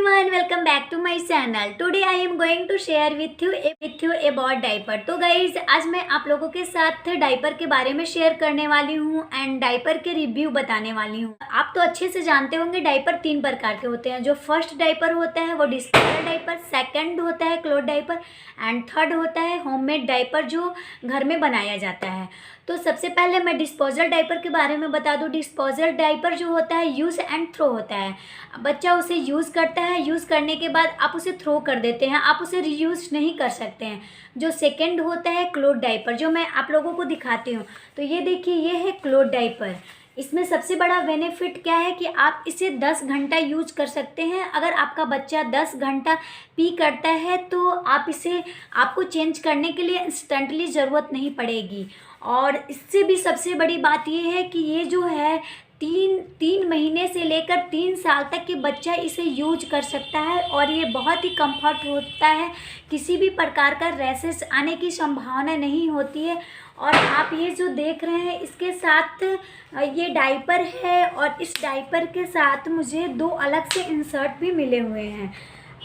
everyone, welcome back to my channel. Today I am going to share with you about diaper. तो guys आज मैं आप लोगों के साथ डाइपर के बारे में शेयर करने वाली हूँ एंड डाइपर के रिव्यू बताने वाली हूँ। आप तो अच्छे से जानते होंगे डाइपर 3 प्रकार के होते हैं। जो फर्स्ट डाइपर होता है वो डिस्पोजल डाइपर, सेकंड होता है क्लॉथ डाइपर एंड थर्ड होता है होममेड डाइपर जो घर में बनाया जाता है। तो सबसे पहले मैं डिस्पोजल डाइपर के बारे में बता दूं। डिस्पोजल डाइपर जो होता है यूज़ एंड थ्रो होता है। बच्चा उसे यूज़ करता है, यूज़ करने के बाद आप उसे थ्रो कर देते हैं, आप उसे रीयूज़ नहीं कर सकते हैं। जो सेकंड होता है क्लॉथ डाइपर, जो मैं आप लोगों को दिखाती हूँ। तो ये देखिए, ये है क्लॉथ डाइपर। इसमें सबसे बड़ा बेनिफिट क्या है कि आप इसे 10 घंटा यूज कर सकते हैं। अगर आपका बच्चा 10 घंटा पी करता है तो आपको चेंज करने के लिए इंस्टेंटली ज़रूरत नहीं पड़ेगी। और इससे भी सबसे बड़ी बात ये है कि ये जो है 3 महीने से लेकर 3 साल तक के बच्चा इसे यूज कर सकता है और ये बहुत ही कंफर्ट होता है। किसी भी प्रकार का रैशेस आने की संभावना नहीं होती है। और आप ये जो देख रहे हैं इसके साथ ये डाइपर है और इस डाइपर के साथ मुझे 2 अलग से इंसर्ट भी मिले हुए हैं।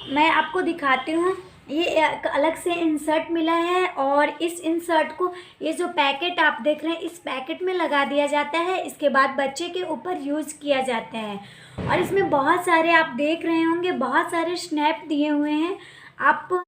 मैं आपको दिखाती हूँ। ये एक अलग से इंसर्ट मिला है और इस इंसर्ट को, ये जो पैकेट आप देख रहे हैं, इस पैकेट में लगा दिया जाता है। इसके बाद बच्चे के ऊपर यूज़ किया जाता है। और इसमें बहुत सारे, आप देख रहे होंगे, बहुत सारे स्नैप दिए हुए हैं। आप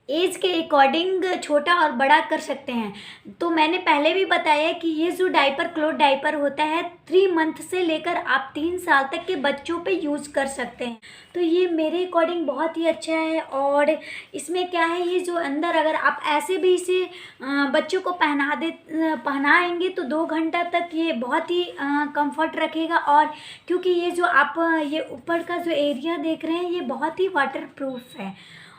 एज के अकॉर्डिंग छोटा और बड़ा कर सकते हैं। तो मैंने पहले भी बताया कि ये जो डाइपर क्लॉथ डाइपर होता है 3 मंथ से लेकर आप 3 साल तक के बच्चों पे यूज़ कर सकते हैं। तो ये मेरे अकॉर्डिंग बहुत ही अच्छा है। और इसमें क्या है, ये जो अंदर अगर आप ऐसे भी इसे बच्चों को पहनाएंगे तो 2 घंटा तक ये बहुत ही कंफर्ट रखेगा। और क्योंकि ये जो आप ये ऊपर का जो एरिया देख रहे हैं ये बहुत ही वाटर प्रूफ है।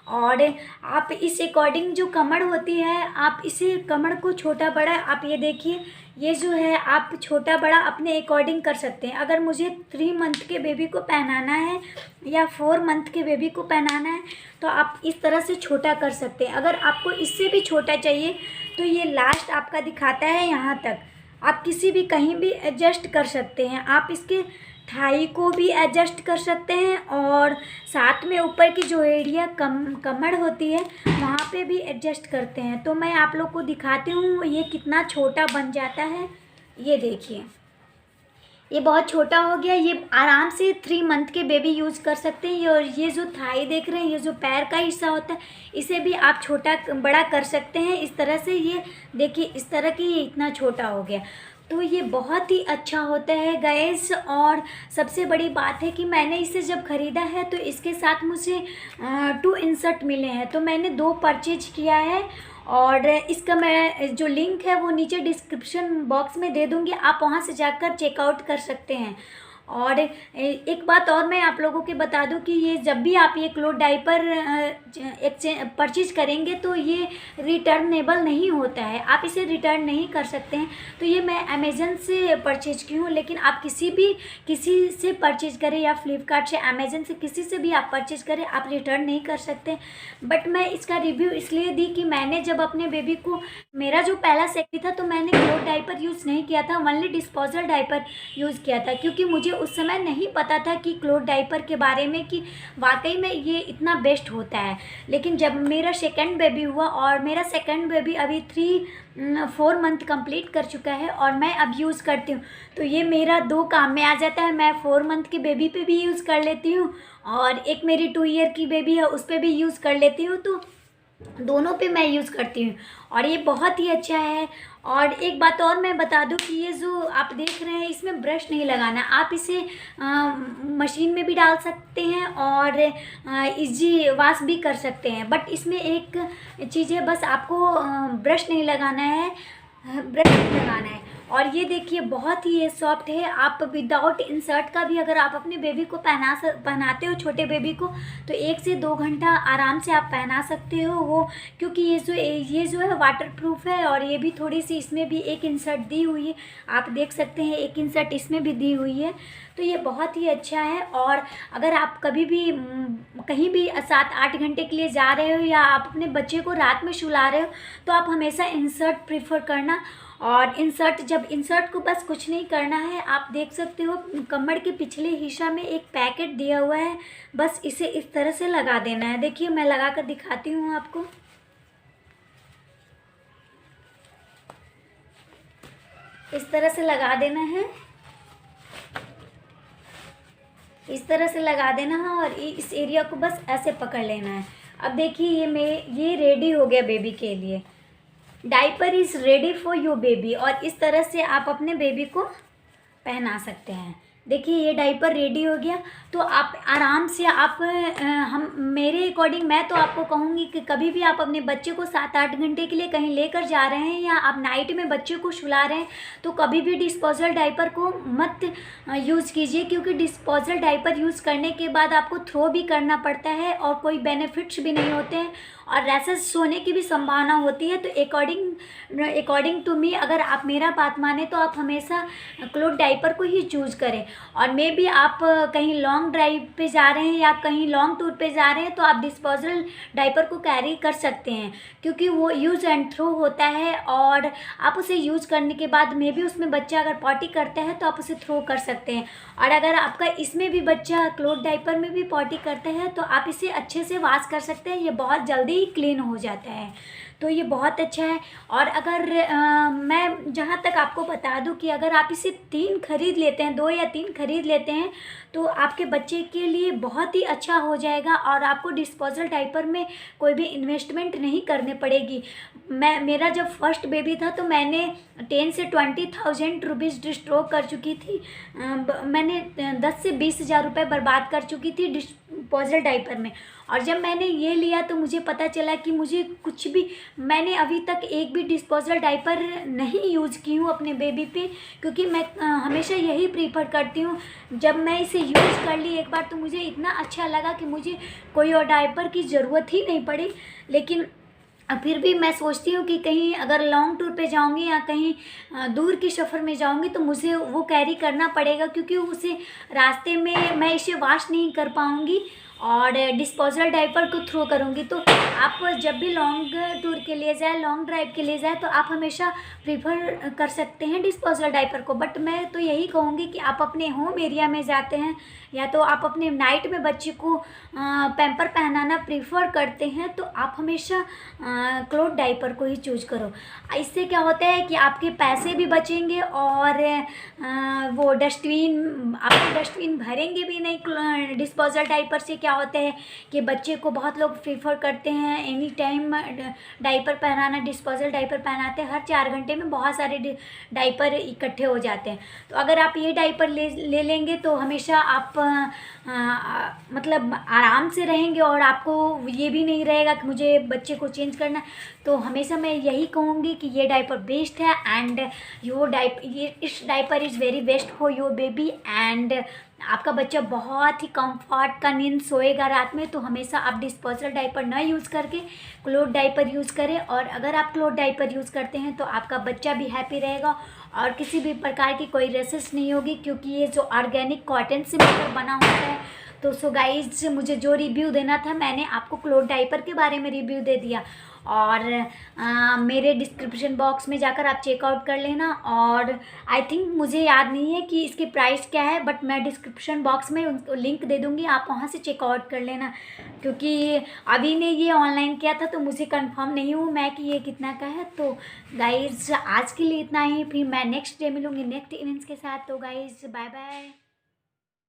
और आप इस अकॉर्डिंग जो कमर होती है, आप इसे कमर को छोटा बड़ा, आप ये देखिए, ये जो है आप छोटा बड़ा अपने अकॉर्डिंग कर सकते हैं। अगर मुझे 3 मंथ के बेबी को पहनाना है या 4 मंथ के बेबी को पहनाना है तो आप इस तरह से छोटा कर सकते हैं। अगर आपको इससे भी छोटा चाहिए तो ये लास्ट आपका दिखाता है यहाँ तक। आप किसी भी कहीं भी एडजस्ट कर सकते हैं। आप इसके थाई को भी एडजस्ट कर सकते हैं और साथ में ऊपर की जो एरिया कमर होती है वहाँ पे भी एडजस्ट करते हैं। तो मैं आप लोग को दिखाती हूँ ये कितना छोटा बन जाता है। ये देखिए, ये बहुत छोटा हो गया। ये आराम से 3 मंथ के बेबी यूज़ कर सकते हैं। और ये जो थाई देख रहे हैं, ये जो पैर का हिस्सा होता है, इसे भी आप छोटा बड़ा कर सकते हैं इस तरह से। ये देखिए, इस तरह की ये इतना छोटा हो गया। तो ये बहुत ही अच्छा होता है गाइस। और सबसे बड़ी बात है कि मैंने इसे जब ख़रीदा है तो इसके साथ मुझे 2 इंसर्ट मिले हैं। तो मैंने 2 परचेज किया है और इसका मैं जो लिंक है वो नीचे डिस्क्रिप्शन बॉक्स में दे दूँगी। आप वहाँ से जाकर चेकआउट कर सकते हैं। और एक बात और मैं आप लोगों के बता दूं कि ये जब भी आप ये क्लॉथ डाइपर परचेज करेंगे तो ये रिटर्नेबल नहीं होता है, आप इसे रिटर्न नहीं कर सकते हैं। तो ये मैं अमेज़न से परचेज की हूँ, लेकिन आप किसी से परचेज करें या फ्लिपकार्ट से, अमेज़न से, किसी से भी आप परचेज करें, आप रिटर्न नहीं कर सकते। बट मैं इसका रिव्यू इसलिए दी कि मैंने जब अपने बेबी को, मेरा जो पहला सेक्शन था तो मैंने क्लॉथ डाइपर यूज़ नहीं किया था, ओनली डिस्पोजल डाइपर यूज़ किया था। क्योंकि मुझे उस समय नहीं पता था कि क्लॉथ डाइपर के बारे में कि वाकई में ये इतना बेस्ट होता है। लेकिन जब मेरा सेकंड बेबी हुआ और मेरा सेकंड बेबी अभी 4 मंथ कंप्लीट कर चुका है और मैं अब यूज़ करती हूँ, तो ये मेरा 2 काम में आ जाता है। मैं 4 मंथ के बेबी पे भी यूज़ कर लेती हूँ और एक मेरी 2 ईयर की बेबी है उस पर भी यूज़ कर लेती हूँ। तो दोनों पे मैं यूज़ करती हूँ और ये बहुत ही अच्छा है। और एक बात और मैं बता दूँ कि ये जो आप देख रहे हैं इसमें ब्रश नहीं लगाना, आप इसे मशीन में भी डाल सकते हैं और इजी वॉश भी कर सकते हैं। बट इसमें एक चीज़ है, बस आपको ब्रश नहीं लगाना है, और ये देखिए बहुत ही ये सॉफ्ट है। आप विदाउट इंसर्ट का भी अगर आप अपने बेबी को पहनाते हो, छोटे बेबी को, तो 1 से 2 घंटा आराम से आप पहना सकते हो वो। क्योंकि ये जो है वाटर प्रूफ है और ये भी थोड़ी सी, इसमें भी एक इंसर्ट दी हुई है, आप देख सकते हैं, एक इंसर्ट इसमें भी दी हुई है। तो ये बहुत ही अच्छा है। और अगर आप कभी भी कहीं भी 7-8 घंटे के लिए जा रहे हो या आप अपने बच्चे को रात में सुला रहे हो तो आप हमेशा इंसर्ट प्रीफर करना। और इंसर्ट, जब इंसर्ट को बस कुछ नहीं करना है, आप देख सकते हो कमर के पिछले हिस्सा में एक पैकेट दिया हुआ है, बस इसे इस तरह से लगा देना है। देखिए मैं लगा कर दिखाती हूँ आपको। इस तरह से लगा देना है, इस तरह से लगा देना है और इस एरिया को बस ऐसे पकड़ लेना है। अब देखिए ये रेडी हो गया बेबी के लिए। Diaper is ready for your baby, और इस तरह से आप अपने बेबी को पहना सकते हैं। देखिए ये डाइपर रेडी हो गया, तो आप आराम से आप हम मेरे अकॉर्डिंग मैं तो आपको कहूँगी कि कभी भी आप अपने बच्चे को 7-8 घंटे के लिए कहीं लेकर जा रहे हैं या आप नाइट में बच्चे को सुला रहे हैं, तो कभी भी डिस्पोजल डाइपर को मत यूज़ कीजिए, क्योंकि डिस्पोजल डाइपर यूज़ करने के बाद आपको थ्रो भी करना पड़ता है और कोई बेनिफिट्स भी नहीं होते हैं और रैसेस होने की भी संभावना होती है। तो अकॉर्डिंग टू मी, अगर आप मेरा बात माने तो आप हमेशा क्लोथ डाइपर को ही चूज़ करें। और मे भी आप कहीं लॉन्ग ड्राइव पे जा रहे हैं या कहीं लॉन्ग टूर पे जा रहे हैं तो आप डिस्पोजल डाइपर को कैरी कर सकते हैं, क्योंकि वो यूज़ एंड थ्रो होता है और आप उसे यूज़ करने के बाद मे भी उसमें बच्चा अगर पॉटी करता है तो आप उसे थ्रो कर सकते हैं। और अगर आपका इसमें भी बच्चा क्लोथ डाइपर में भी पॉटी करता है तो आप इसे अच्छे से वॉश कर सकते हैं, ये बहुत जल्दी ही क्लीन हो जाता है, तो ये बहुत अच्छा है। और अगर मैं जहाँ तक आपको बता दूँ कि अगर आप इसे 3 खरीद लेते हैं, 2 या 3 खरीद लेते हैं, तो आपके बच्चे के लिए बहुत ही अच्छा हो जाएगा और आपको डिस्पोजल डाइपर में कोई भी इन्वेस्टमेंट नहीं करने पड़ेगी। मेरा जब फर्स्ट बेबी था तो मैंने 10 से 20,000 रुपीज़ डिस्ट्रो कर चुकी थी। मैंने 10 से 20,000 रुपये बर्बाद कर चुकी थी डिस्पोजल डाइपर में। और जब मैंने ये लिया तो मुझे पता चला कि मुझे कुछ भी, मैंने अभी तक एक भी डिस्पोजल डाइपर नहीं यूज़ की हूँ अपने बेबी पे, क्योंकि मैं हमेशा यही प्रीफर करती हूँ। जब मैं इसे यूज़ कर ली एक बार तो मुझे इतना अच्छा लगा कि मुझे कोई और डाइपर की ज़रूरत ही नहीं पड़ी। लेकिन फिर भी मैं सोचती हूँ कि कहीं अगर लॉन्ग टूर पे जाऊँगी या कहीं दूर के सफ़र में जाऊँगी तो मुझे वो कैरी करना पड़ेगा, क्योंकि उसे रास्ते में मैं इसे वॉश नहीं कर पाऊँगी और डिस्पोजल डाइपर को थ्रो करूँगी। तो आप जब भी लॉन्ग टूर के लिए जाए, लॉन्ग ड्राइव के लिए जाए, तो आप हमेशा प्रीफर कर सकते हैं डिस्पोजल डाइपर को। बट मैं तो यही कहूँगी कि आप अपने होम एरिया में जाते हैं या तो आप अपने नाइट में बच्चे को पैम्पर पहनाना प्रीफर करते हैं तो आप हमेशा क्लोथ डाइपर को ही चूज करो। इससे क्या होता है कि आपके पैसे भी बचेंगे और वो आप डस्टबिन भरेंगे भी नहीं। डिस्पोजल डाइपर से क्या होता है कि बच्चे को बहुत लोग प्रीफर करते हैं एनी टाइम डाइपर पहनाना, डिस्पोजल डाइपर पहनाते हैं, हर 4 घंटे में बहुत सारे डाइपर इकट्ठे हो जाते हैं। तो अगर आप ये डाइपर ले लेंगे तो हमेशा आप मतलब आराम से रहेंगे और आपको ये भी नहीं रहेगा कि मुझे बच्चे को चेंज करना। तो हमेशा मैं यही कहूँगी कि ये डाइपर बेस्ट है एंड इस diaper is very best for your baby and आपका बच्चा बहुत ही कंफर्ट का नींद सोएगा रात में। तो हमेशा आप डिस्पोजल डाइपर ना यूज़ करके क्लोथ डाइपर यूज़ करें, और अगर आप क्लोथ डाइपर यूज़ करते हैं तो आपका बच्चा भी हैप्पी रहेगा और किसी भी प्रकार की कोई रेसेस नहीं होगी, क्योंकि ये जो ऑर्गेनिक कॉटन से मिलकर बना होता है। तो सो गाइज, मुझे जो रिव्यू देना था मैंने आपको क्लोथ डाइपर के बारे में रिव्यू दे दिया, और मेरे डिस्क्रिप्शन बॉक्स में जाकर आप चेकआउट कर लेना। और आई थिंक मुझे याद नहीं है कि इसकी प्राइस क्या है, बट मैं डिस्क्रिप्शन बॉक्स में उनको लिंक दे दूँगी, आप वहाँ से चेकआउट कर लेना, क्योंकि अभी ने ये ऑनलाइन किया था तो मुझे कंफर्म नहीं हूँ मैं कि ये कितना का है। तो गाइज़ आज के लिए इतना ही, फिर मैं नेक्स्ट डे मिलूँगी नेक्स्ट इवेंट्स के साथ। तो गाइज़ बाय बाय।